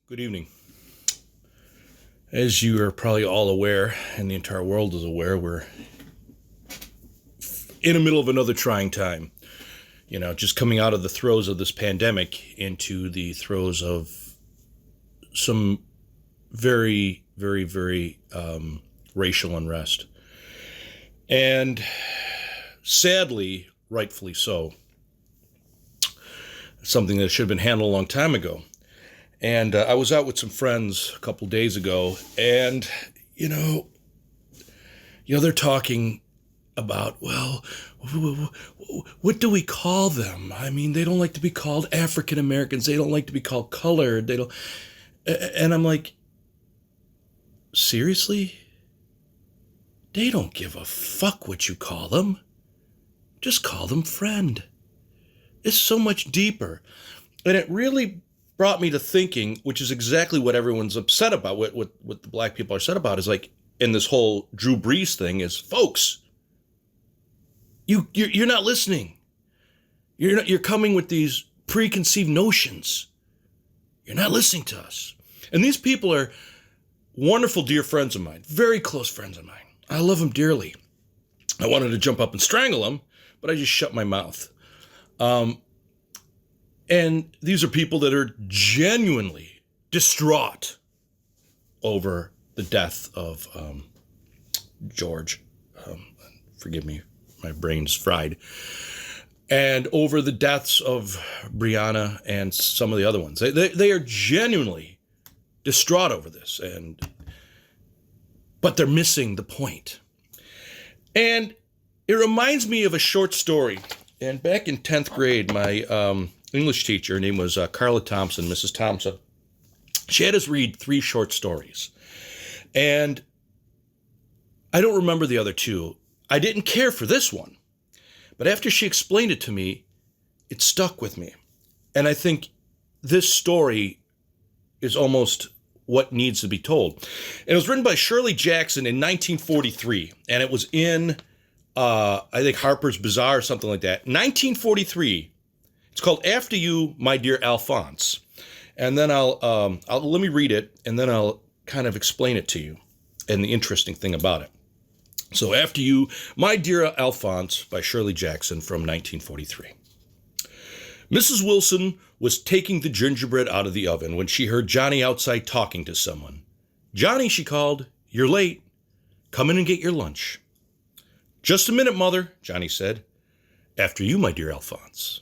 Good evening. As you are probably all aware, and the entire world is aware, we're in the middle of another trying time. Just coming out of the throes of this pandemic into the throes of some very, very, very racial unrest. And sadly, rightfully so, something that should have been handled a long time ago. And I was out with some friends a couple days ago, and they're talking about, well, what do we call them? I mean, they don't like to be called African Americans. They don't like to be called colored. They don't. And I'm like, seriously? They don't give a fuck what you call them. Just call them friend. It's so much deeper. And it really brought me to thinking, which is exactly what everyone's upset about, what the black people are upset about, is like, in this whole Drew Brees thing is, folks, you're not listening. You're coming with these preconceived notions. You're not listening to us. And these people are wonderful, dear friends of mine, very close friends of mine. I love them dearly. I wanted to jump up and strangle them, but I just shut my mouth. And these are people that are genuinely distraught over the death of George. Forgive me, my brain's fried. And over the deaths of Brianna and some of the other ones. They are genuinely distraught over this, but they're missing the point. And it reminds me of a short story. And back in 10th grade, my English teacher, her name was Carla Thompson, Mrs. Thompson. She had us read 3 short stories. And I don't remember the other 2. I didn't care for this one. But after she explained it to me, it stuck with me. And I think this story is almost what needs to be told. And it was written by Shirley Jackson in 1943. And it was in, I think, Harper's Bazaar or something like that. 1943. It's called After You, My Dear Alphonse. And then I'll let me read it, and then I'll kind of explain it to you and the interesting thing about it. So, After You, My Dear Alphonse by Shirley Jackson from 1943. Mrs. Wilson was taking the gingerbread out of the oven when she heard Johnny outside talking to someone. "Johnny," she called, "you're late. Come in and get your lunch." "Just a minute, Mother," Johnny said. "After you, my dear Alphonse."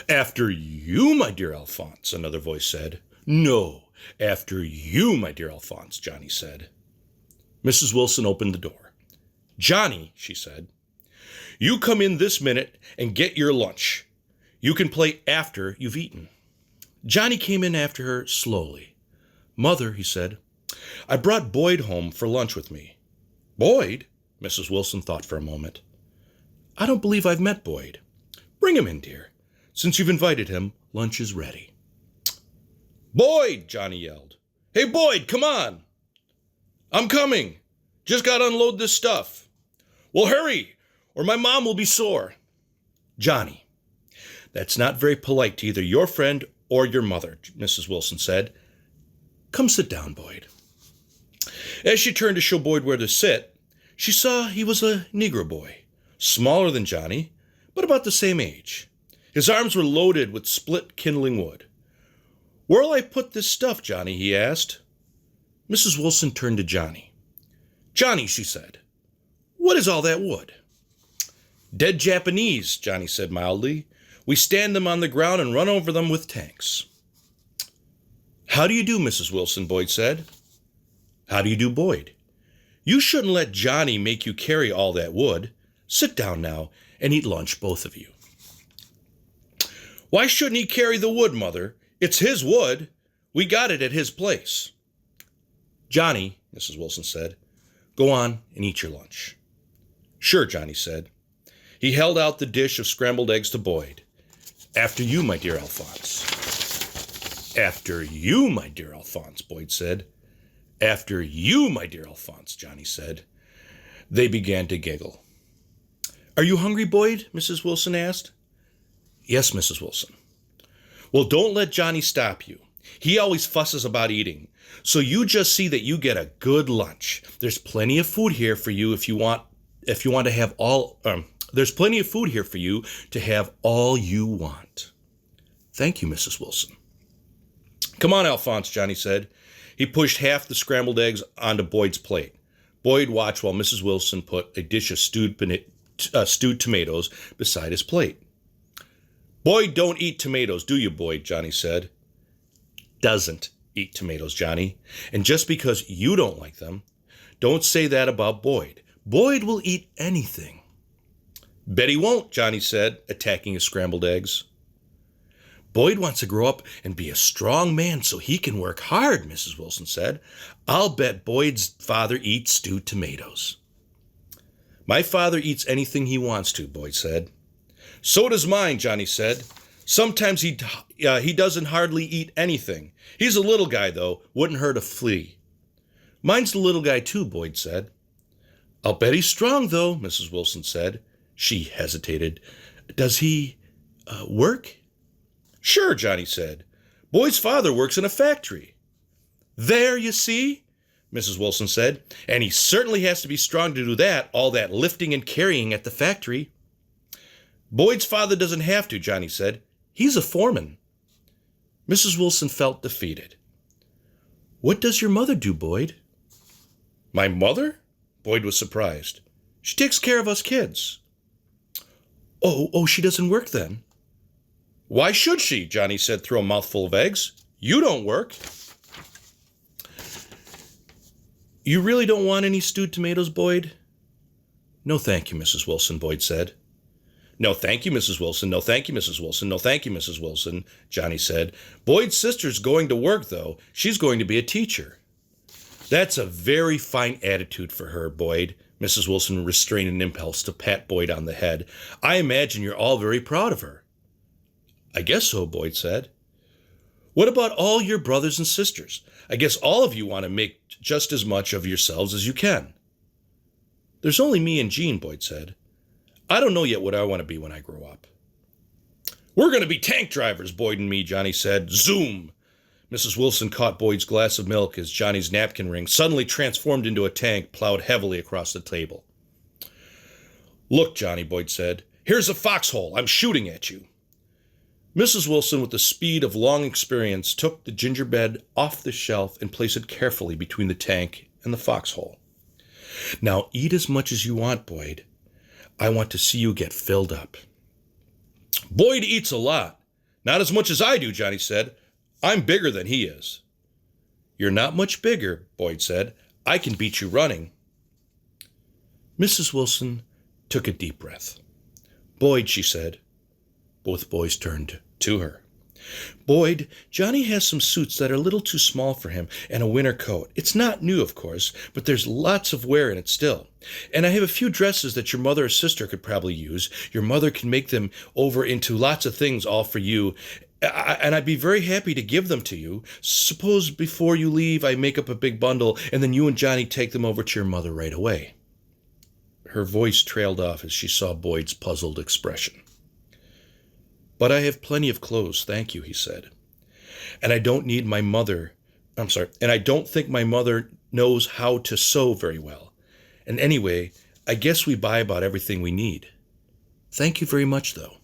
"After you, my dear Alphonse," another voice said. "No, after you, my dear Alphonse," Johnny said. Mrs. Wilson opened the door. "Johnny," she said, "you come in this minute and get your lunch. You can play after you've eaten." Johnny came in after her slowly. "Mother," he said, "I brought Boyd home for lunch with me." "Boyd?" Mrs. Wilson thought for a moment. "I don't believe I've met Boyd." "Bring him in, dear. Since you've invited him, lunch is ready." "Boyd!" Johnny yelled. "Hey, Boyd, come on." "I'm coming. Just got to unload this stuff." "Well, hurry, or my mom will be sore." "Johnny, that's not very polite to either your friend or your mother," Mrs. Wilson said. "Come sit down, Boyd." As she turned to show Boyd where to sit, she saw he was a Negro boy, smaller than Johnny, but about the same age. His arms were loaded with split kindling wood. "Where'll I put this stuff, Johnny?" he asked. Mrs. Wilson turned to Johnny. "Johnny," she said, "what is all that wood?" "Dead Japanese," Johnny said mildly. "We stand them on the ground and run over them with tanks." "How do you do, Mrs. Wilson?" Boyd said. "How do you do, Boyd? You shouldn't let Johnny make you carry all that wood. Sit down now and eat lunch, both of you." "Why shouldn't he carry the wood, Mother? It's his wood. We got it at his place." "Johnny," Mrs. Wilson said, "go on and eat your lunch." "Sure," Johnny said. He held out the dish of scrambled eggs to Boyd. "After you, my dear Alphonse." "After you, my dear Alphonse," Boyd said. "After you, my dear Alphonse," Johnny said. They began to giggle. "Are you hungry, Boyd?" Mrs. Wilson asked. "Yes, Mrs. Wilson." "Well, don't let Johnny stop you. He always fusses about eating. So you just see that you get a good lunch. There's plenty of food here for you if you want to have all there's plenty of food here for you to have all you want. Thank you, Mrs. Wilson. Come on, Alphonse, Johnny said. He pushed half the scrambled eggs onto Boyd's plate. Boyd watched while Mrs. Wilson put a dish of stewed tomatoes beside his plate. Boyd don't eat tomatoes, do you, Boyd? Johnny said. Doesn't eat tomatoes, Johnny. And just because you don't like them, don't say that about Boyd. Boyd will eat anything. Bet he won't, Johnny said, attacking his scrambled eggs. Boyd wants to grow up and be a strong man so he can work hard, Mrs. Wilson said. I'll bet Boyd's father eats stewed tomatoes. My father eats anything he wants to, Boyd said. So does mine, Johnny said. Sometimes he doesn't hardly eat anything. He's a little guy, though. Wouldn't hurt a flea. Mine's the little guy, too, Boyd said. I'll bet he's strong, though, Mrs. Wilson said. She hesitated. Does he work? Sure, Johnny said. Boyd's father works in a factory. There, you see, Mrs. Wilson said. And he certainly has to be strong to do that, all that lifting and carrying at the factory. Boyd's father doesn't have to, Johnny said. He's a foreman. Mrs. Wilson felt defeated. What does your mother do, Boyd? My mother? Boyd was surprised. She takes care of us kids. Oh, she doesn't work then? Why should she? Johnny said through a mouthful of eggs. You don't work. You really don't want any stewed tomatoes, Boyd? No, thank you, Mrs. Wilson, Boyd said. No, thank you, Mrs. Wilson. No, thank you, Mrs. Wilson. No, thank you, Mrs. Wilson, Johnny said. Boyd's sister's going to work, though. She's going to be a teacher. That's a very fine attitude for her, Boyd. Mrs. Wilson restrained an impulse to pat Boyd on the head. I imagine you're all very proud of her. I guess so, Boyd said. What about all your brothers and sisters? I guess all of you want to make just as much of yourselves as you can. There's only me and Jean, Boyd said. I don't know yet what I want to be when I grow up. We're going to be tank drivers, Boyd and me, Johnny said. Zoom! Mrs. Wilson caught Boyd's glass of milk as Johnny's napkin ring suddenly transformed into a tank plowed heavily across the table. Look, Johnny, Boyd said. Here's a foxhole. I'm shooting at you. Mrs. Wilson, with the speed of long experience, took the gingerbread off the shelf and placed it carefully between the tank and the foxhole. Now eat as much as you want, Boyd. I want to see you get filled up. Boyd eats a lot. Not as much as I do, Johnny said. I'm bigger than he is. You're not much bigger, Boyd said. I can beat you running. Mrs. Wilson took a deep breath. Boyd, she said. Both boys turned to her. Boyd, Johnny has some suits that are a little too small for him and a winter coat. It's not new, of course, but there's lots of wear in it still. And I have a few dresses that your mother or sister could probably use. Your mother can make them over into lots of things all for you. And I'd be very happy to give them to you. Suppose before you leave, I make up a big bundle and then you and Johnny take them over to your mother right away. Her voice trailed off as she saw Boyd's puzzled expression. But I have plenty of clothes, thank you, he said. And I don't think my mother knows how to sew very well. And anyway, I guess we buy about everything we need. Thank you very much, though.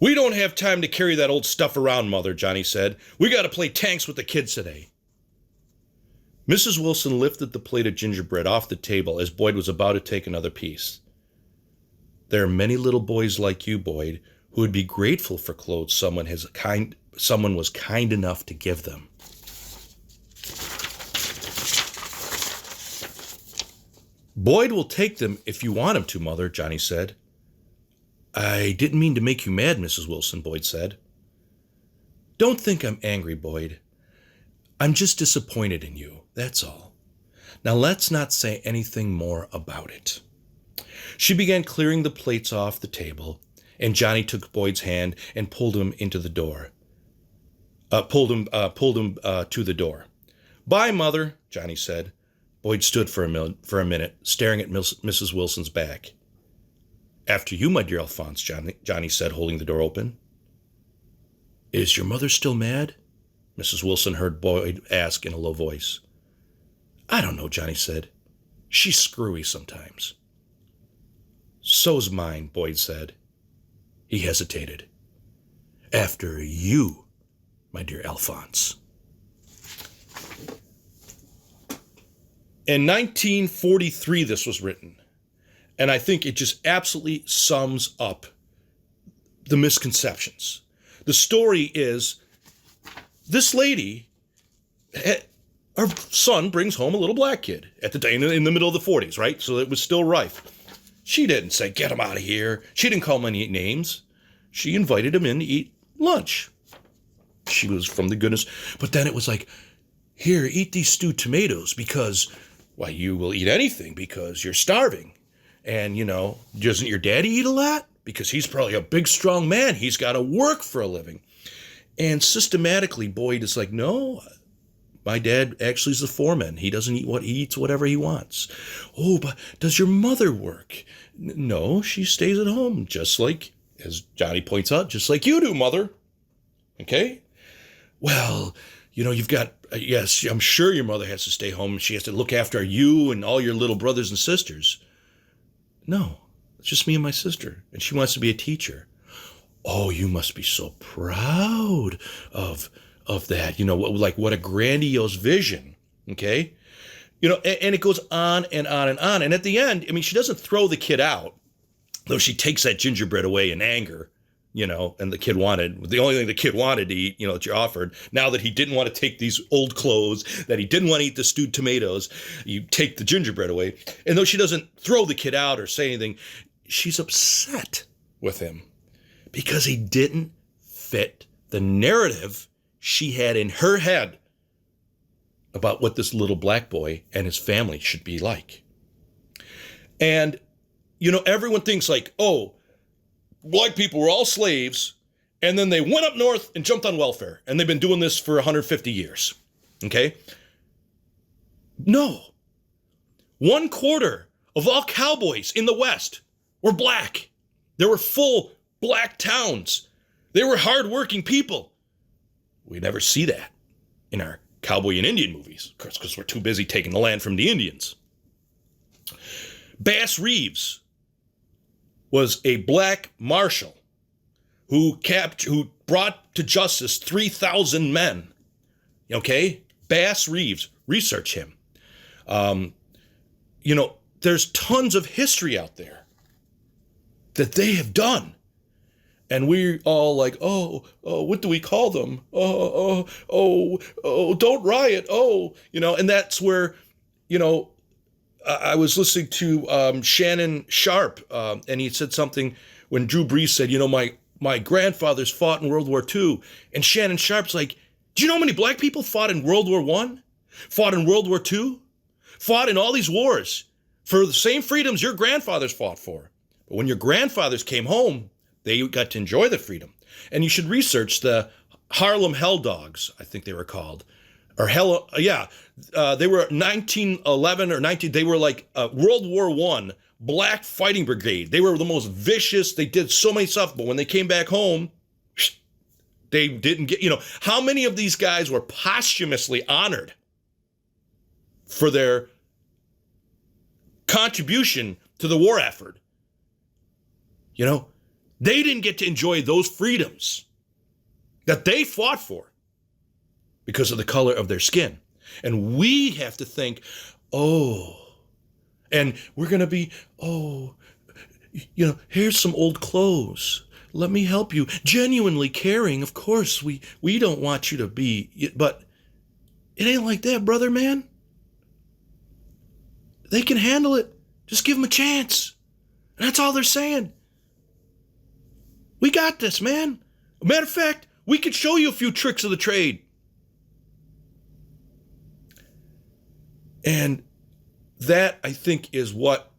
We don't have time to carry that old stuff around, Mother, Johnny said. We got to play tanks with the kids today. Mrs. Wilson lifted the plate of gingerbread off the table as Boyd was about to take another piece. There are many little boys like you, Boyd, who would be grateful for clothes someone was kind enough to give them. Boyd will take them if you want him to, Mother, Johnny said. I didn't mean to make you mad, Mrs. Wilson, Boyd said. Don't think I'm angry, Boyd. I'm just disappointed in you, that's all. Now let's not say anything more about it. She began clearing the plates off the table, and Johnny took Boyd's hand and pulled him into the door. Pulled him to the door. Bye, Mother, Johnny said. Boyd stood for a minute, staring at Mrs. Wilson's back. After you, my dear Alphonse, Johnny said, holding the door open. Is your mother still mad? Mrs. Wilson heard Boyd ask in a low voice. I don't know, Johnny said. She's screwy sometimes. So's mine, Boyd said. He hesitated. After you, my dear Alphonse. In 1943, this was written. And I think it just absolutely sums up the misconceptions. The story is this lady, her son brings home a little black kid at the day in the middle of the 40s, right? So it was still rife. She didn't say, get him out of here. She didn't call him any names. She invited him in to eat lunch. She was from the goodness. But then it was like, here, eat these stewed tomatoes because, why, you will eat anything because you're starving. And, doesn't your daddy eat a lot? Because he's probably a big, strong man. He's got to work for a living. And systematically, Boyd is like, no, my dad actually is the foreman. He doesn't eat he eats whatever he wants. Oh, but does your mother work? No, she stays at home, just like, as Johnny points out, just like you do, mother. Okay? Well, you've got, yes, I'm sure your mother has to stay home. She has to look after you and all your little brothers and sisters. No, it's just me and my sister, and she wants to be a teacher. Oh, you must be so proud of that. What a grandiose vision, okay? And it goes on and on and on. And at the end, she doesn't throw the kid out, though she takes that gingerbread away in anger, and the only thing the kid wanted to eat, that you offered. Now that he didn't want to take these old clothes, that he didn't want to eat the stewed tomatoes, you take the gingerbread away. And though she doesn't throw the kid out or say anything, she's upset with him because he didn't fit the narrative she had in her head about what this little black boy and his family should be like. And, everyone thinks like, oh, black people were all slaves, and then they went up north and jumped on welfare, and they've been doing this for 150 years, okay? No. 1/4 of all cowboys in the West were black. There were full black towns. They were hardworking people. We never see that in our cowboy and Indian movies, of course, because we're too busy taking the land from the Indians. Bass Reeves was a black marshal who brought to justice 3,000 men. Okay? Bass Reeves, research him. There's tons of history out there that they have done. And we're all like, oh, what do we call them? Oh, don't riot. And that's where, I was listening to Shannon Sharp, and he said something when Drew Brees said, my grandfathers fought in World War II. And Shannon Sharp's like, do you know how many black people fought in World War I? Fought in World War II? Fought in all these wars for the same freedoms your grandfathers fought for. But when your grandfathers came home, they got to enjoy the freedom. And you should research the Harlem Hell Dogs, I think they were called. Or they were 1911 or 19, they were like World War I black fighting brigade. They were the most vicious. They did so many stuff, but when they came back home, they didn't get, how many of these guys were posthumously honored for their contribution to the war effort? They didn't get to enjoy those freedoms that they fought for because of the color of their skin. And we have to think, and we're going to be, here's some old clothes. Let me help you. Genuinely caring, of course, we don't want you to be, but it ain't like that, brother, man. They can handle it. Just give them a chance. And that's all they're saying. We got this, man. Matter of fact, we could show you a few tricks of the trade. And that, I think, is what,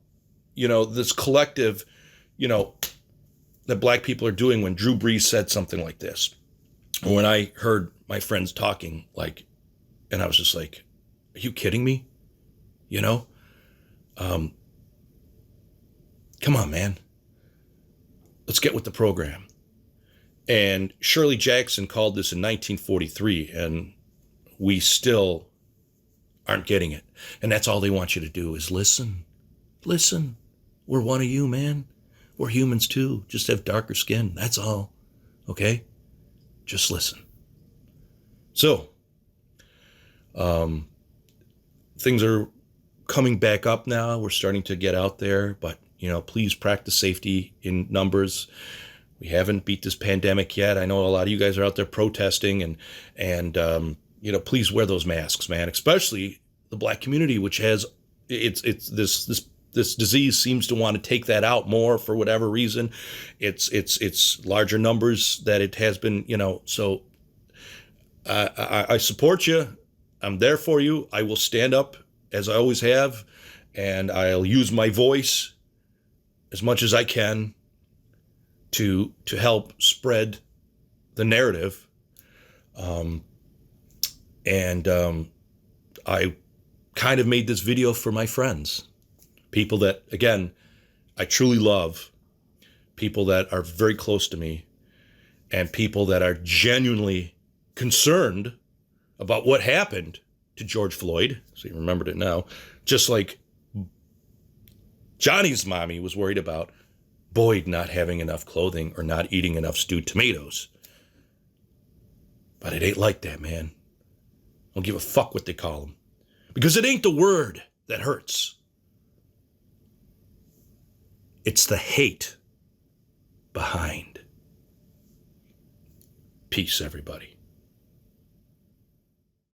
this collective, that black people are doing when Drew Brees said something like this. Or when I heard my friends talking, and I was just like, are you kidding me? Come on, man. Let's get with the program. And Shirley Jackson called this in 1943, and we still aren't getting it. And that's all they want you to do is listen. Listen. We're one of you, man. We're humans too. Just have darker skin. That's all. Okay? Just listen. So, things are coming back up now. We're starting to get out there, but, please practice safety in numbers. We haven't beat this pandemic yet. I know a lot of you guys are out there protesting and please wear those masks, man, especially the Black community, which has this disease seems to want to take that out more for whatever reason. It's larger numbers that it has been, so I support you. I'm there for you. I will stand up as I always have, and I'll use my voice as much as I can to help spread the narrative. I kind of made this video for my friends, people that, again, I truly love, people that are very close to me, and people that are genuinely concerned about what happened to George Floyd. So you remembered it now. Just like Johnny's mommy was worried about Boyd not having enough clothing or not eating enough stewed tomatoes. But it ain't like that, man. I don't give a fuck what they call them. Because it ain't the word that hurts. It's the hate behind. Peace, everybody.